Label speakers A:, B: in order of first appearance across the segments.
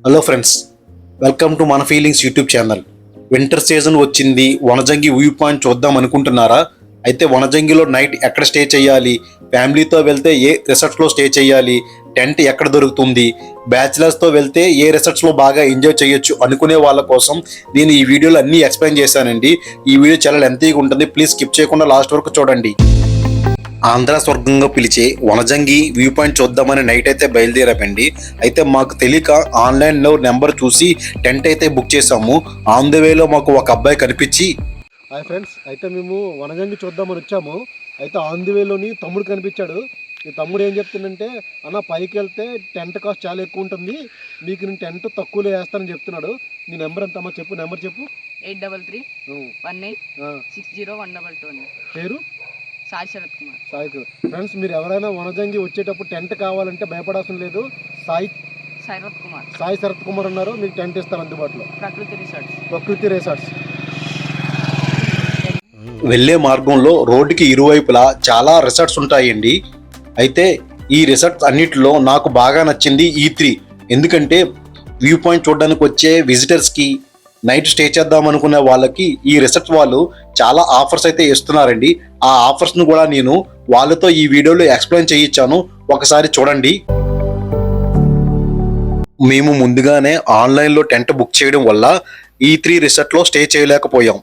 A: Hello friends, welcome to మన feelings YouTube channel. Winter season వచ్చింది. Vanajangi view point చూద్దాం అనుకుంటున్నారా? అయితే వనజంగిలో నైట్ ఎక్కడ స్టే చేయాలి, ఫ్యామిలీతో వెళ్తే ఏ రిసార్ట్స్లో స్టే చేయాలి, టెంట్ ఎక్కడ దొరుకుతుంది, బ్యాచిలర్స్తో వెళ్తే ఏ రిసార్ట్స్లో బాగా ఎంజాయ్ చేయొచ్చు అనుకునే వాళ్ళ కోసం నేను ఈ వీడియోలో అన్నీ ఎక్స్ప్లెయిన్ చేశానండి. ఈ వీడియో చాలా లెంతీగా ఉంటుంది, ప్లీజ్ స్కిప్ చేయకుండా లాస్ట్ వరకు చూడండి. ఆంధ్ర స్వర్గంగా పిలిచే వనజంగి వ్యూ పాయింట్ చూద్దామని నైట్ అయితే బయలుదేరామండి. అయితే మాకు తెలియక ఆన్లైన్లో నెంబర్ చూసి టెంట్ అయితే బుక్ చేసాము. ఆన్ ద వేలో మాకు ఒక అబ్బాయి కనిపించి,
B: హాయ్ ఫ్రెండ్స్, అయితే మేము వనజంగి చూద్దామని వచ్చాము. అయితే ఆన్ ది వేలోని తమ్ముడు కనిపించాడు. ఈ తమ్ముడు ఏం చెప్తుందంటే, అన్న పైకి వెళ్తే టెంట్ కాస్ట్ చాలా ఎక్కువ ఉంటుంది, మీకు నేను టెంట్ తక్కువలో వేస్తానని చెప్తున్నాడు. నీ నెంబర్ ఎంతమ్మా చెప్పు, నెంబర్ చెప్పు.
C: 8331860122.
B: పేరు
C: సాయి శరత్ కుమార్.
B: సాయి. ఫ్రెండ్స్, మీరు ఎవరైనా వనజంగి వచ్చేటప్పుడు టెంట్ కావాలంటే భయపడాల్సిన లేదు. సాయి శరత్ కుమార్ ఉన్నారు, మీకు టెంట్ ఇస్తారు అందుబాటులో. ప్రకృతి రిసార్ట్స్.
A: వెళ్ళే మార్గంలో రోడ్డుకి ఇరువైపులా చాలా రిసార్ట్స్ ఉంటాయండి. అయితే ఈ రిసార్ట్స్ అన్నిటిలో నాకు బాగా నచ్చింది E3. ఎందుకంటే వ్యూ పాయింట్ చూడడానికి వచ్చే విజిటర్స్కి, నైట్ స్టే చేద్దాం అనుకునే వాళ్ళకి ఈ రిసార్ట్స్ వాళ్ళు చాలా ఆఫర్స్ అయితే ఇస్తున్నారండి. ఆ ఆఫర్స్ను కూడా నేను వాళ్ళతో ఈ వీడియోలో ఎక్స్ప్లెయిన్ చేయించాను, ఒకసారి చూడండి. మేము ముందుగానే ఆన్లైన్లో టెంట్ బుక్ చేయడం వల్ల E3 రిసార్ట్లో స్టే చేయలేకపోయాం.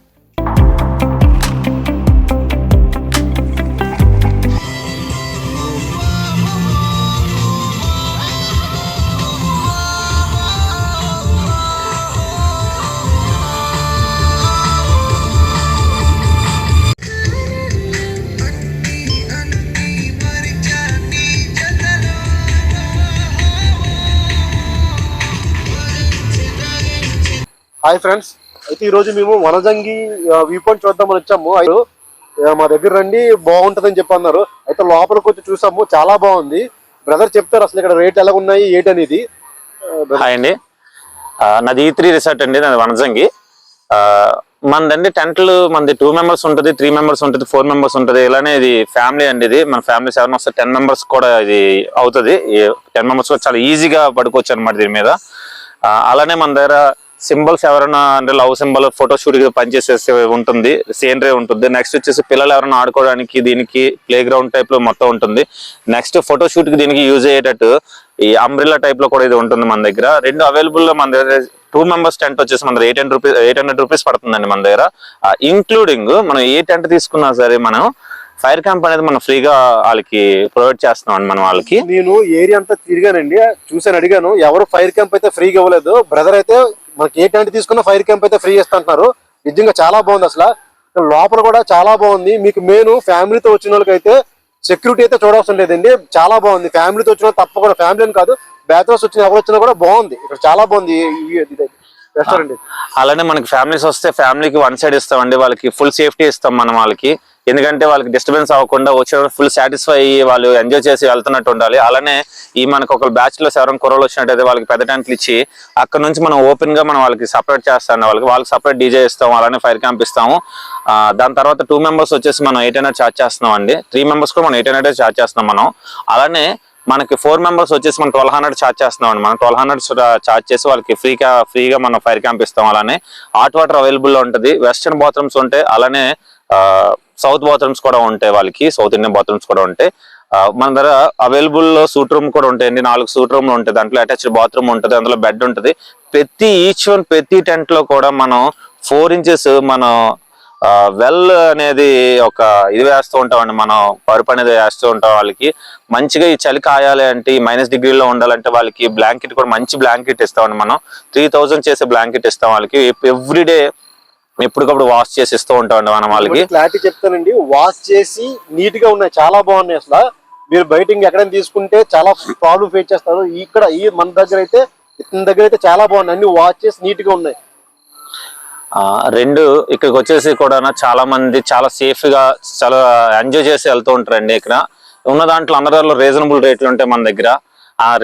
B: హాయ్ ఫ్రెండ్స్, అయితే ఈరోజు మేము వనజంగి వ్యూ పాయింట్ చూద్దామని వచ్చాము. మా దగ్గర రండి, బాగుంటుందని చెప్పి అన్నారు. అయితే లోపలికి వచ్చి చూసాము, చాలా బాగుంది. బ్రదర్ చెప్తారు అసలు ఇక్కడ రేట్ ఎలా ఉన్నాయి ఏంటి అనేది.
D: హాయ్ అండి, నాది E3 రిసార్ట్ అండి, నాది వనజంగి. మనదండి టెంట్లు, మనది 2 మెంబర్స్ ఉంటుంది, 3 మెంబర్స్ ఉంటుంది, 4 మెంబర్స్ ఉంటుంది. ఇలానే ఇది ఫ్యామిలీ అండి. ఇది మన ఫ్యామిలీ 7 వస్తే 10 మెంబర్స్ కూడా ఇది అవుతుంది. 10 మెంబర్స్ కూడా చాలా ఈజీగా పడుకోవచ్చు అనమాట దీని మీద. అలానే మన దగ్గర సింబల్స్ ఎవరైనా అంటే లవ్ సింబల్, ఫోటోషూట్ కి పనిచేసేసి ఉంటుంది, సీనరీ ఉంటుంది. నెక్స్ట్ వచ్చేసి పిల్లలు ఎవరైనా ఆడుకోవడానికి దీనికి ప్లే గ్రౌండ్ టైప్ లో మొత్తం ఉంటుంది. నెక్స్ట్ ఫోటోషూట్ కి దీనికి యూజ్ అయ్యేటట్టు ఈ అంబ్రిల్లా టైప్ లో కూడా ఇది ఉంటుంది మన దగ్గర. రెండు అవైలబుల్ లో మన దగ్గర 2 మెంబర్స్ టెంట్ వచ్చేసి మన దగ్గర 800 రూపీస్ పడుతుందండి మన దగ్గర. ఇంక్లూడింగ్ మనం ఏ టెంట్ తీసుకున్నా సరే మనం ఫైర్ క్యాంప్ అనేది మనం ఫ్రీగా వాళ్ళకి ప్రొవైడ్ చేస్తున్నాం అండి. మనం వాళ్ళకి
B: నేను ఏరియా అంతా తిరిగానండి, చూసాను, అడిగాను, ఎవరు ఫైర్ క్యాంప్ అయితే ఫ్రీగా ఇవ్వలేదు. బ్రదర్ అయితే మనకి ఏ టెంట్ తీసుకున్నా ఫైర్ క్యాంప్ అయితే ఫ్రీ ఇస్తా అంటున్నారు. నిజంగా చాలా బాగుంది. అసలు లోపల కూడా చాలా బాగుంది. మీకు మెయిన్ ఫ్యామిలీతో వచ్చిన వాళ్ళకైతే సెక్యూరిటీ అయితే చూడవలసిన లేదండి, చాలా బాగుంది. ఫ్యామిలీతో వచ్చిన తప్పకుండా, ఫ్యామిలీ అని కాదు, బ్యాచిలర్స్ వచ్చిన ఎవరు వచ్చినా కూడా బాగుంది. ఇక్కడ చాలా బాగుంది రెస్టారెంట్.
D: అలానే మనకి ఫ్యామిలీస్ వస్తే ఫ్యామిలీకి 1 సైడ్ ఇస్తామండి, వాళ్ళకి ఫుల్ సేఫ్టీ ఇస్తాం మనం వాళ్ళకి. ఎందుకంటే వాళ్ళకి డిస్టర్బెన్స్ అవ్వకుండా వచ్చే ఫుల్ సాటిస్ఫై అయ్యి వాళ్ళు ఎంజాయ్ చేసి వెళ్తున్నట్టు ఉండాలి. అలానే ఈ మనకు ఒక బ్యాచ్లర్స్ ఎవరైనా కుర్రలు వచ్చినట్టయితే వాళ్ళకి పెద్ద టెంట్లు ఇచ్చి అక్కడ నుంచి మనం ఓపెన్ గా మనం వాళ్ళకి సపరేట్ చేస్తాం. వాళ్ళకి సపరేట్ డీజే ఇస్తాం, అలానే ఫైర్ క్యాంప్ ఇస్తాము. దాని తర్వాత 2 మెంబర్స్ వచ్చేసి మనం 800 ఛార్జ్ చేస్తున్నాం అండి. 3 మెంబర్స్ కూడా మనం 800 ఛార్జ్ చేస్తున్నాం మనం. అలానే మనకి 4 మెంబర్స్ వచ్చేసి మనం 1200 ఛార్జ్ చేస్తున్నాం అండి. మనం 1200 ఛార్జ్ చేసి వాళ్ళకి ఫ్రీగా మనం ఫైర్ క్యాంప్ ఇస్తాం. అలానే హాట్ వాటర్ అవైలబుల్ లో ఉంటుంది, వెస్టర్న్ బాత్రూమ్స్ ఉంటాయి, అలానే సౌత్ బాత్రూమ్స్ కూడా ఉంటాయి, వాళ్ళకి సౌత్ ఇండియన్ బాత్రూమ్స్ కూడా ఉంటాయి. మన దగ్గర అవైలబుల్ సూట్ రూమ్ కూడా ఉంటాయండి, 4 సూట్ రూమ్లు ఉంటాయి. దాంట్లో అటాచ్డ్ బాత్రూమ్ ఉంటుంది, అందులో బెడ్ ఉంటుంది. ప్రతి టెంట్ లో కూడా మనం 4 ఇంచెస్ మనం వెల్ అనేది ఒక ఇది వేస్తూ ఉంటామండి, మనం పరుపు అనేది వేస్తూ ఉంటాం. వాళ్ళకి మంచిగా ఈ చలి కాయాలి అంటే, ఈ -డిగ్రీలో ఉండాలంటే వాళ్ళకి బ్లాంకెట్ కూడా మంచి బ్లాంకెట్ ఇస్తామండి. మనం 3000 చేసే బ్లాంకెట్ ఇస్తాం వాళ్ళకి. ఎవ్రీడే ఎప్పటికప్పుడు వాష్ చేసి ఇస్తూ ఉంటామండి మనం వాళ్ళకి.
B: క్లారిటీ చెప్తానండి, వాష్ చేసి నీట్ గా ఉన్నాయి, చాలా బాగున్నాయి. అసలు మీరు బయట ఎక్కడైనా తీసుకుంటే చాలా ప్రాబ్లం ఫేస్ చేస్తారు. ఇక్కడ మన దగ్గర అయితే, ఇతని దగ్గర అయితే చాలా బాగున్నాయి, అన్ని వాష్ చేసి నీట్ గా ఉన్నాయి.
D: రెండు ఇక్కడికి వచ్చేసి కూడా చాలా మంది చాలా సేఫ్ గా చాలా ఎంజాయ్ చేసి వెళ్తూ ఉంటారండి. ఇక్కడ ఉన్న దాంట్లో అందరిలో రీజనబుల్ రేట్లు ఉంటాయి మన దగ్గర.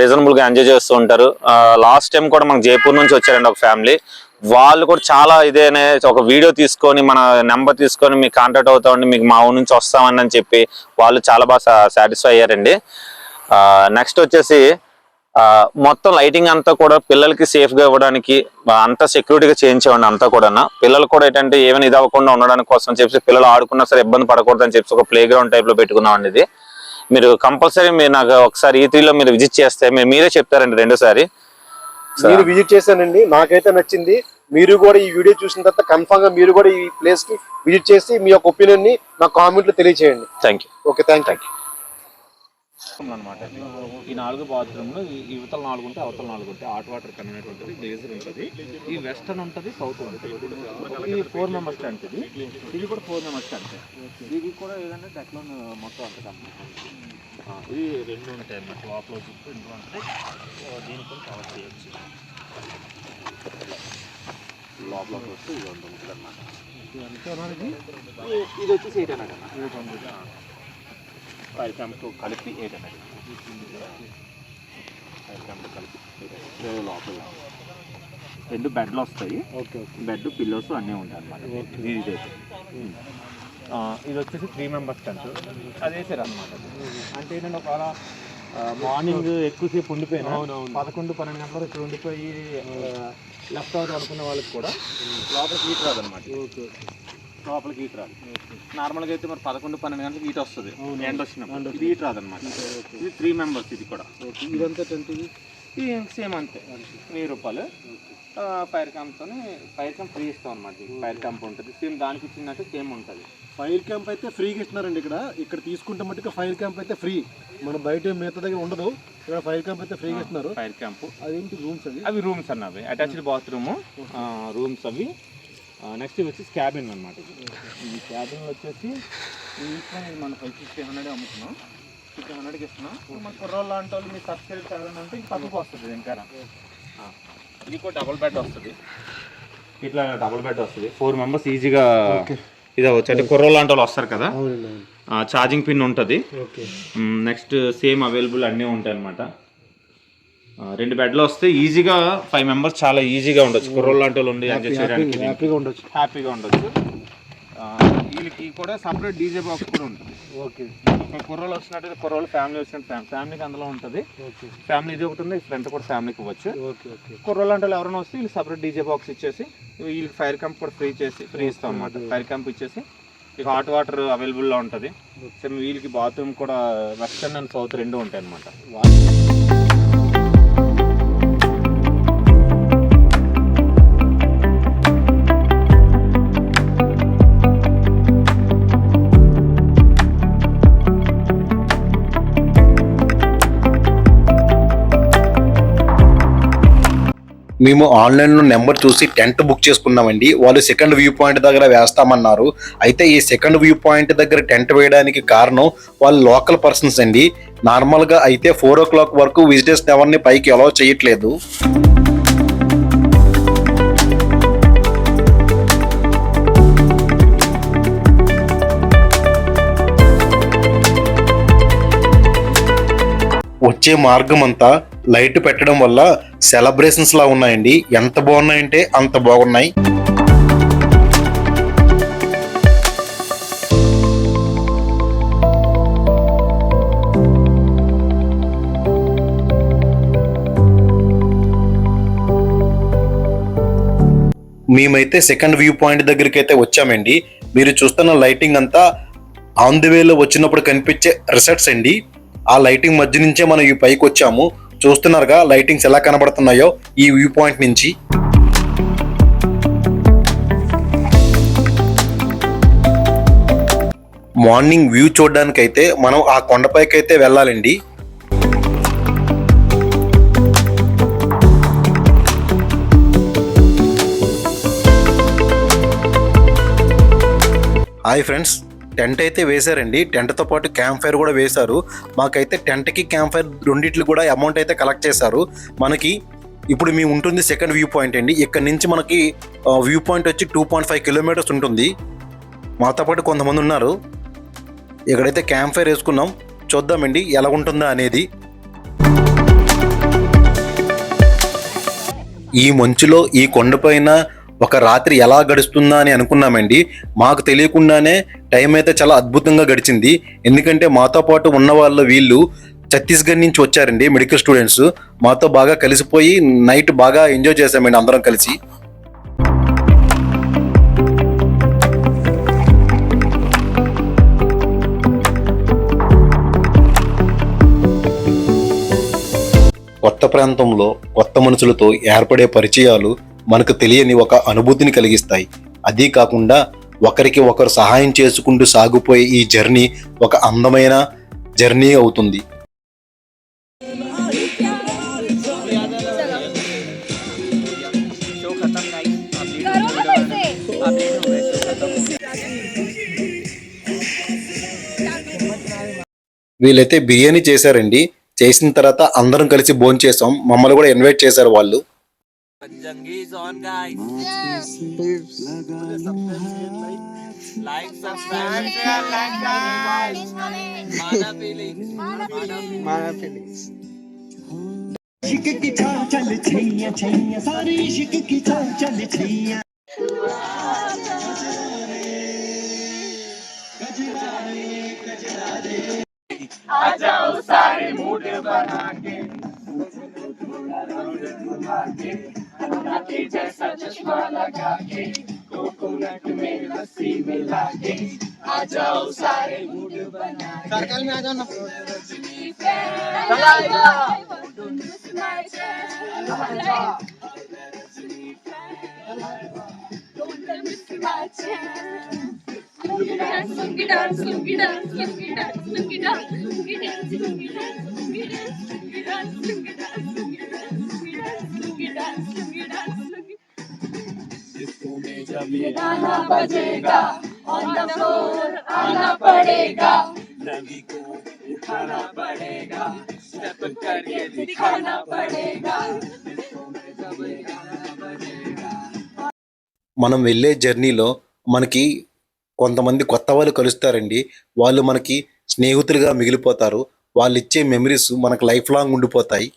D: రీజనబుల్ గా ఎంజాయ్ చేస్తూ ఉంటారు. లాస్ట్ టైం కూడా మనకు జైపూర్ నుంచి వచ్చారండి ఒక ఫ్యామిలీ. వాళ్ళు కూడా చాలా ఇదేనే ఒక వీడియో తీసుకొని మన నెంబర్ తీసుకొని మీకు కాంటాక్ట్ అవుతామండి, మీకు మా ఊరి నుంచి వస్తామని చెప్పి వాళ్ళు చాలా బాగా సాటిస్ఫై అయ్యారండి. నెక్స్ట్ వచ్చేసి మొత్తం లైటింగ్ అంతా కూడా పిల్లలకి సేఫ్ గా ఇవ్వడానికి అంతా సెక్యూరిటీగా చేయించేవాడిని అంతా కూడా. పిల్లలు కూడా ఏంటంటే ఏమైనా ఇది అవ్వకుండా ఉండడానికి కోసం చెప్పి పిల్లలు ఆడుకున్నా సరే ఇబ్బంది పడకూడదు అని చెప్పి ఒక ప్లే గ్రౌండ్ టైప్ లో పెట్టుకున్నామండి. ఇది మీరు కంపల్సరీ మీరు నాకు ఒకసారి E3 లో మీరు విజిట్ చేస్తే మీరే చెప్తారండి రెండోసారి.
B: మీరు విజిట్ చేశానండి, నాకైతే నచ్చింది. మీరు కూడా ఈ వీడియో చూసిన తర్వాత కన్ఫర్మ్ గా మీరు కూడా ఈ ప్లేస్ కి విజిట్ చేసి మీ యొక్క ఒపీనియన్ ని నా కామెంట్ లో తెలియజేయండి.
D: Thank you.
B: Okay, thank you.
D: అనమాట ఈ 4 బాత్రూమ్లు యువతల 4 ఉంటే అవతల 4 ఉంటాయి. హాట్ వాటర్ కన్వెంట్ ఉంటుంది, గ్లేజర్ ఉంటుంది, ఈ వెస్టర్న్ ఉంటుంది, సౌత్ ఉంటుంది. ఇది 4 మెంబర్స్ స్టాండ్. ఇది కూడా 4 మెంబర్స్ స్టాండ్. ఇది కూడా ఏదంటే టెక్లోన్ మొత్తం అంత కంప్లీట్. ఇది 2 ఉంటాయి అన్నమాట. లోపల చుట్టూ 2 ఉంటాయి. దీన్ని కూడా కవర్ చేయొచ్చు. లోపల వస్తే ఇది ఉంటుంది అన్నమాట. ఇది వచ్చేసి 800 5 క్యాంప్ కలిపి 800 5 క్యాంప్ కలిపి లోపల 2 బెడ్లు వస్తాయి. బెడ్ పిల్లోస్ అన్నీ ఉంటాయి అన్నమాట. ఇదైతే ఇది వచ్చేసి 3 మెంబర్స్ టెంట్ అది వేసారు అనమాట. అంటే ఏంటంటే ఒకవేళ మార్నింగ్ ఎక్కువసేపు ఉండిపోయినా 11-12 గంటల ఇక్కడ ఉండిపోయి లెఫ్ట్ అవుట్ అనుకున్న వాళ్ళకి కూడా లోపలికి హీట్ రాదు అనమాట. లోపలికి హీట్ రాదు. నార్మల్గా అయితే మరి 11-12 గంటలకు హీట్ వస్తుంది ఎండ్ వచ్చినప్పుడు. ఇది హీట్ రాదనమాట. ఇది 3 మెంబర్స్. ఇది కూడా
B: ఇదంతా టెంట్. ఇది
D: సేమ్ అంతే 1000 రూపాయలు. ఫైర్ క్యాంప్తో ఫైర్ క్యాంప్ ఫ్రీ ఇస్తాం అనమాట. ఫైర్ క్యాంప్ ఉంటుంది సేమ్ దానికి ఇచ్చినట్టు సేమ్ ఉంటుంది.
B: ఫైర్ క్యాంప్ అయితే ఫ్రీగా ఇస్తున్నారండి. ఇక్కడ తీసుకుంటే మట్టుకు ఫైర్ క్యాంప్ అయితే ఫ్రీ. మన బయట మిగతా దగ్గర ఉండదు. ఇక్కడ ఫైర్ క్యాంప్ అయితే ఫ్రీగా ఇస్తున్నారు.
D: ఫైర్ క్యాంప్
B: అదేంటి రూమ్స్
D: అవి రూమ్స్ అన్న అవి అటాచ్డ్ బాత్రూమ్ రూమ్స్ అవి. నెక్స్ట్ వచ్చేసి క్యాబిన్ అనమాట. ఈ క్యాబిన్ వచ్చేసి మన 500 అమ్ముతున్నాం. 100కి ఇస్తున్నాం. మన కుర్రోళ్ళు లాంటి వాళ్ళు మీరు సబ్సిడీ అంటే ఇంక తక్కువ వస్తుంది ఇంకా. ఇది కూడా డబుల్ బెడ్ వస్తుంది. ఇట్లా డబుల్ బెడ్ వస్తుంది. 4 మెంబర్స్ ఈజీగా ఇది అవ్వచ్చు. అంటే కుర్రోళ్ళు లాంటి వాళ్ళు వస్తారు కదా. ఛార్జింగ్ పిన్ ఉంటుంది. నెక్స్ట్ సేమ్ అవైలబుల్ అన్నీ ఉంటాయి అనమాట. 2 బెడ్లు వస్తే ఈజీగా 5 మెంబర్స్ చాలా ఈజీగా ఉండొచ్చు. కుర్రోళ్ళు లాంటి వాళ్ళు ఉండి ఎంజాయ్ చేయడానికి హ్యాపీగా ఉండొచ్చు. వీళ్ళకి కూడా సపరేట్ డీజే బాక్స్ కూడా ఉంటుంది. కుర్రోళ్ళు వచ్చినట్టు కుర్రోళ్ళు ఫ్యామిలీ వచ్చినట్టు ఫ్యామిలీకి అందులో ఉంటుంది. ఫ్యామిలీ ఇది ఒకటి ఉంది. ఫ్రంట్ కూడా ఫ్యామిలీకి ఇవ్వచ్చు. కుర్రోళ్ళు అంటే ఎవరైనా వస్తే వీళ్ళకి సపరేట్ డీజే బాక్స్ ఇచ్చేసి వీళ్ళకి ఫైర్ క్యాంప్ కూడా ఫ్రీ ఇస్తాం అనమాట. ఫైర్ క్యాంప్ ఇచ్చేసి ఇక హాట్ వాటర్ అవైలబుల్లో ఉంటుంది. సేమ్ వీళ్ళకి బాత్రూమ్ కూడా వెస్టర్న్ అండ్ సౌత్ 2 ఉంటాయి అనమాట.
A: మేము ఆన్లైన్లో నెంబర్ చూసి టెంట్ బుక్ చేసుకున్నామండి. వాళ్ళు సెకండ్ వ్యూ పాయింట్ దగ్గర వేస్తామన్నారు. అయితే ఈ సెకండ్ వ్యూ పాయింట్ దగ్గర టెంట్ వేయడానికి కారణం వాళ్ళు లోకల్ పర్సన్స్ అండి. నార్మల్గా అయితే 4 o'clock వరకు విజిటర్స్ ఎవరిని పైకి అలౌ చేయట్లేదు. వచ్చే మార్గం అంతా లైట్ పెట్టడం వల్ల సెలబ్రేషన్స్ లా ఉన్నాయండి. ఎంత బాగున్నాయంటే అంత బాగున్నాయి. మేమైతే సెకండ్ వ్యూ పాయింట్ దగ్గరికి అయితే వచ్చామండి. మీరు చూస్తున్న లైటింగ్ అంతా ఆన్ ది వేలో వచ్చినప్పుడు కనిపించే రిసార్ట్స్ అండి. ఆ లైటింగ్ మధ్య నుంచే మనం ఈ పైకి వచ్చాము. చూస్తున్నారుగా లైటింగ్స్ ఎలా కనబడుతున్నాయో ఈ వ్యూ పాయింట్ నుంచి. మార్నింగ్ వ్యూ చూడడానికైతే మనం ఆ కొండపైకి అయితే వెళ్ళాలండి. హాయ్ ఫ్రెండ్స్, టెంట్ అయితే వేశారండి. టెంట్తో పాటు క్యాంప్ ఫైర్ కూడా వేశారు. మాకైతే టెంట్కి క్యాంప్ ఫైర్ రెండిట్లు కూడా అమౌంట్ అయితే కలెక్ట్ చేశారు. మనకి ఇప్పుడు మేము ఉంటుంది సెకండ్ వ్యూ పాయింట్ అండి. ఇక్కడ నుంచి మనకి వ్యూ పాయింట్ వచ్చి 2.5 kilometers ఉంటుంది. మాతో పాటు కొంతమంది ఉన్నారు. ఇక్కడైతే క్యాంప్ ఫైర్ వేసుకున్నాం. చూద్దామండి ఎలా ఉంటుందా అనేది. ఈ మంచులో ఈ కొండపైన ఒక రాత్రి ఎలా గడుస్తుందా అని అనుకున్నామండి. మాకు తెలియకుండానే టైం అయితే చాలా అద్భుతంగా గడిచింది. ఎందుకంటే మాతో పాటు ఉన్న వాళ్ళు వీళ్ళు ఛత్తీస్గఢ్ నుంచి వచ్చారండి మెడికల్ స్టూడెంట్స్. మాతో బాగా కలిసిపోయి నైట్ బాగా ఎంజాయ్ చేశామండి అందరం కలిసి. కొత్త ప్రాంతంలో కొత్త మనుషులతో ఏర్పడే పరిచయాలు మనకు తెలియని ఒక అనుభూతిని కలిగిస్తాయి. అదీ కాకుండా ఒకరికి ఒకరు సహాయం చేసుకుంటూ సాగిపోయే ఈ జర్నీ ఒక అందమైన జర్నీ అవుతుంది. వీళ్ళైతే బిర్యానీ చేశారండి. చేసిన తర్వాత అందరం కలిసి భోంచేసాం. మమ్మల్ని కూడా ఇన్వైట్ చేశారు వాళ్ళు.
E: गाना बजेगा on the floor आना पड़ेगा नवी को उठाना पड़ेगा स्टेप करके दिखाना पड़ेगा
A: మనం వెళ్ళే జర్నీలో మనకి కొంతమంది కొత్త వాళ్ళు కలుస్తారండి. వాళ్ళు మనకి స్నేహితులుగా మిగిలిపోతారు. వాళ్ళు ఇచ్చే మెమరీస్ మనకు లైఫ్ లాంగ్ ఉండిపోతాయి.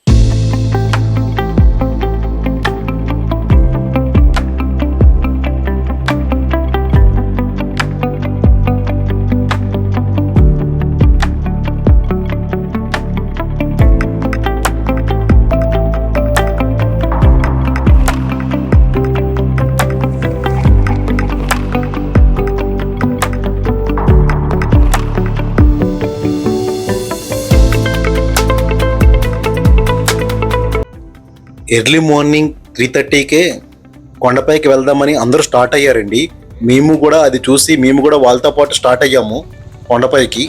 A: ఎర్లీ మార్నింగ్ 3:30కే కొండపైకి వెళ్దామని అందరూ స్టార్ట్ అయ్యారండి. మేము కూడా అది చూసి మేము కూడా వాళ్ళతో పాటు స్టార్ట్ అయ్యాము కొండపైకి.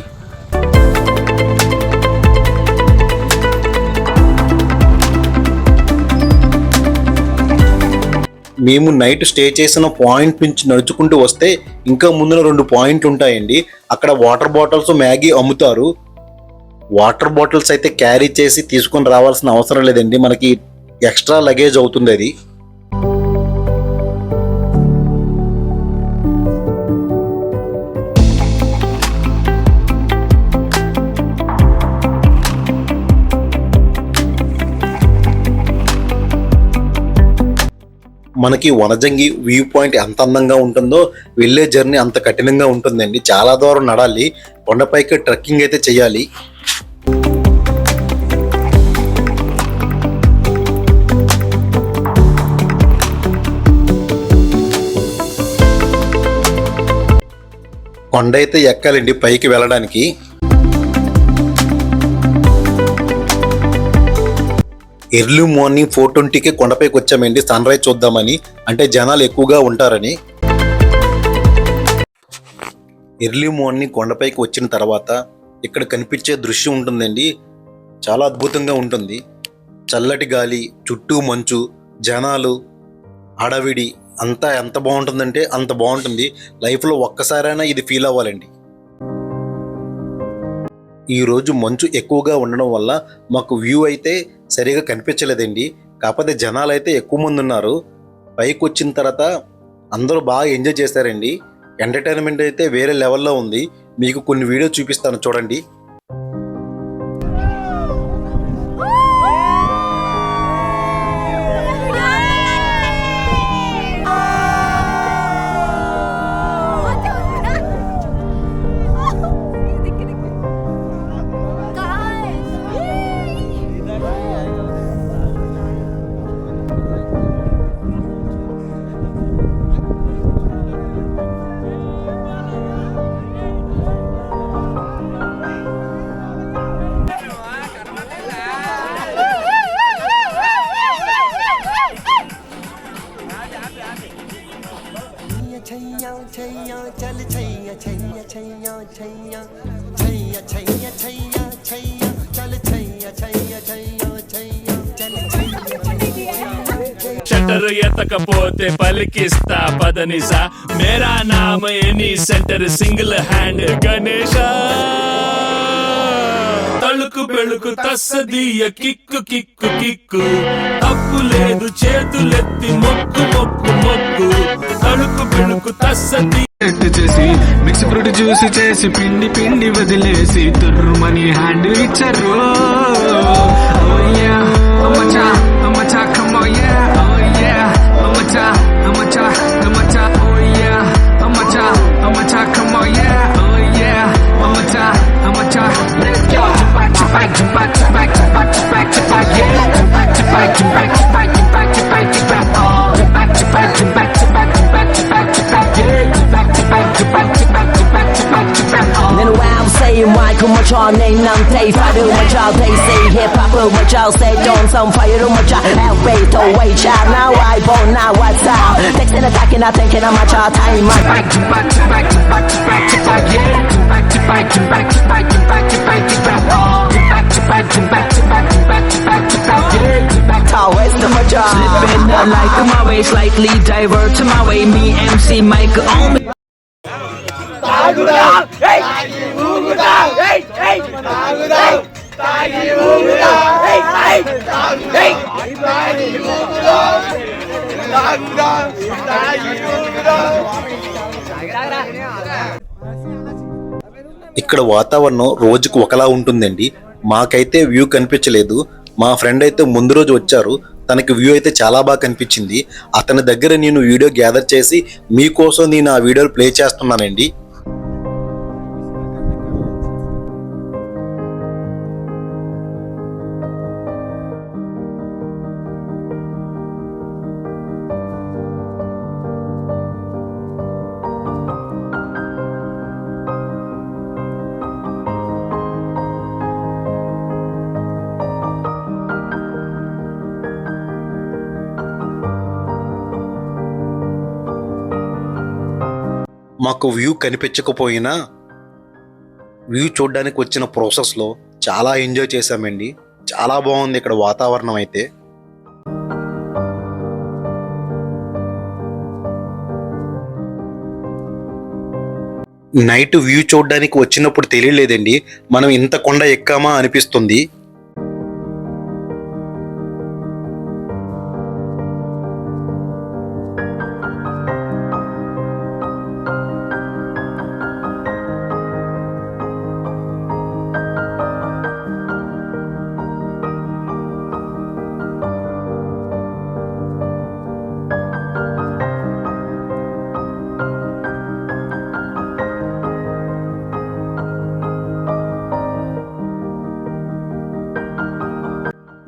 A: మేము నైట్ స్టే చేసిన పాయింట్ నుంచి నడుచుకుంటూ వస్తే ఇంకా ముందున 2 పాయింట్లు ఉంటాయండి. అక్కడ వాటర్ బాటిల్స్, మ్యాగీ అమ్ముతారు. వాటర్ బాటిల్స్ అయితే క్యారీ చేసి తీసుకొని రావాల్సిన అవసరం లేదండి. మనకి ఎక్స్ట్రా లగేజ్ అవుతుంది అది. మనకి వనజంగి వ్యూ పాయింట్ ఎంత అందంగా ఉంటుందో వెళ్ళే జర్నీ అంత కఠినంగా ఉంటుందండి. చాలా దూరం నడాలి. కొండపైకి ట్రెక్కింగ్ అయితే చేయాలి. కొండ అయితే ఎక్కాలండి పైకి వెళ్ళడానికి. ఎర్లీ మార్నింగ్ 4:20కే కొండపైకి వచ్చామండి సన్ రైజ్ చూద్దామని. అంటే జనాలు ఎక్కువగా ఉంటారని. ఎర్లీ మార్నింగ్ కొండపైకి వచ్చిన తర్వాత ఇక్కడ కనిపించే దృశ్యం ఉంటుందండి. చాలా అద్భుతంగా ఉంటుంది. చల్లటి గాలి, చుట్టూ మంచు, జనాలు, హడావిడి అంతా ఎంత బాగుంటుందంటే అంత బాగుంటుంది. లైఫ్లో ఒక్కసారైనా ఇది ఫీల్ అవ్వాలండి. ఈరోజు మంచు ఎక్కువగా ఉండడం వల్ల మాకు వ్యూ అయితే సరిగా కనిపించలేదండి. కాకపోతే జనాలు అయితే ఎక్కువ మంది ఉన్నారు. పైకి వచ్చిన తర్వాత అందరూ బాగా ఎంజాయ్ చేశారండి. ఎంటర్టైన్మెంట్ అయితే వేరే లెవెల్లో ఉంది. మీకు కొన్ని వీడియో చూపిస్తాను చూడండి.
F: छैया छैया चल छैया छैया छैया छैया छैया छैया छैया छैया चल छैया छैया छैया छैया चल छैया
G: షట్టర్ ఎత్తకపోతే పలికిస్తా పదనిసా మేరా నామ్ any centre single hand Ganesha తళుకు బెళుకు తస్సదీయ కిక్కు కిక్కు కిక్కు తప్పు లేదు చేతులెత్తి మొక్కు మొక్కు మొక్కు తళుకు బెళుకు తస్సదీ
H: చేసి మిక్స్ ఫ్రూట్ జ్యూస్ చేసి పిండి పిండి వదిలేసి తుర్రుమని హ్యాండ్ ఇచ్చారు
I: Then I'm saying why come much on name nang tay fire my child they say hip hop my child say don't some fire my child help wait to wait child now I born now what's out next in attacking I thinking I'm my child time my back to back to back to back to back to back yeah to back to back to back to back to back to back to back to back to back to back to back to back to back to back yeah to back to west to my child slipping down like my way slightly divert to my way me MC Mike on me
A: ఇక్కడ వాతావరణం రోజుకు ఒకలా ఉంటుందండి. మాకైతే view కనిపించలేదు. మా friend అయితే ముందు రోజు వచ్చారు, తనకి వ్యూ అయితే చాలా బాగా కనిపించింది. అతని దగ్గర నేను వీడియో గ్యాదర్ చేసి మీకోసం నేను ఆ వీడియోలు ప్లే చేస్తున్నానండి. మాకు వ్యూ కనిపించకపోయినా వ్యూ చూడడానికి వచ్చిన ప్రాసెస్లో చాలా ఎంజాయ్ చేశామండి. చాలా బాగుంది ఇక్కడ వాతావరణం అయితే. నైట్ వ్యూ చూడడానికి వచ్చినప్పుడు తెలియలేదండి మనం ఇంత కొండ ఎక్కామా అనిపిస్తుంది.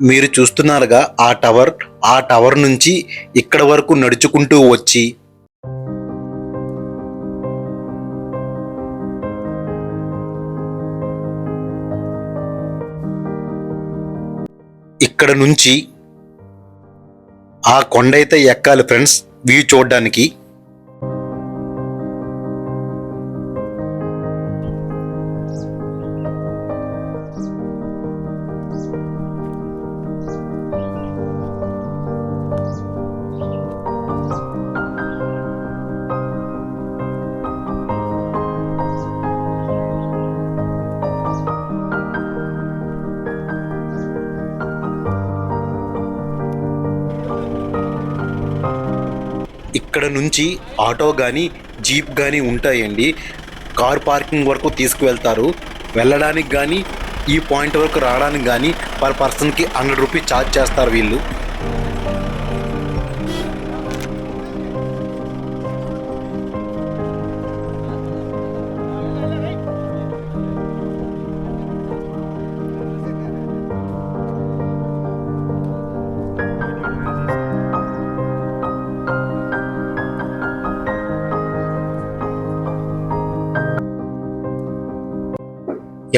A: మీరు చూస్తున్నారుగా ఆ టవర్ నుంచి ఇక్కడ వరకు నడుచుకుంటూ వచ్చి ఇక్కడ నుంచి ఆ కొండ అయితే ఎక్కాలి ఫ్రెండ్స్ వ్యూ చూడడానికి. ఇక్కడ నుంచి ఆటో కానీ జీప్ కానీ ఉంటాయండి. కార్ పార్కింగ్ వరకు తీసుకువెళ్తారు. వెళ్ళడానికి కానీ ఈ పాయింట్ వరకు రావడానికి కానీ పర్ పర్సన్కి 100 రూపీస్ ఛార్జ్ చేస్తారు వీళ్ళు.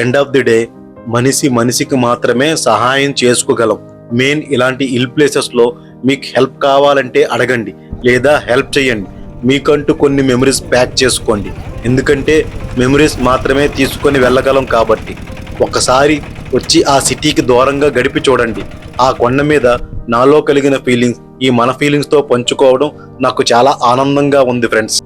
A: ఎండ్ ఆఫ్ ది డే మనిషికి మాత్రమే సహాయం చేసుకోగలం. మెయిన్ ఇలాంటి హిల్ ప్లేసెస్లో మీకు హెల్ప్ కావాలంటే అడగండి లేదా హెల్ప్ చేయండి. మీకంటూ కొన్ని మెమరీస్ ప్యాక్ చేసుకోండి. ఎందుకంటే మెమరీస్ మాత్రమే తీసుకొని వెళ్ళగలం కాబట్టి. ఒకసారి వచ్చి ఆ సిటీకి దూరంగా గడిపి చూడండి. ఆ కొండ మీద నాలో కలిగిన ఫీలింగ్స్ ఈ మన ఫీలింగ్స్తో పంచుకోవడం నాకు చాలా ఆనందంగా ఉంది ఫ్రెండ్స్.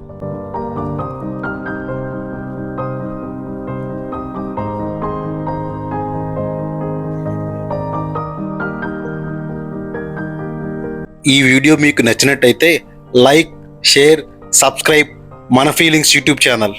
A: ఈ వీడియో మీకు నచ్చినట్టయితే లైక్, షేర్, సబ్స్క్రైబ్ మన ఫీలింగ్స్ యూట్యూబ్ ఛానల్.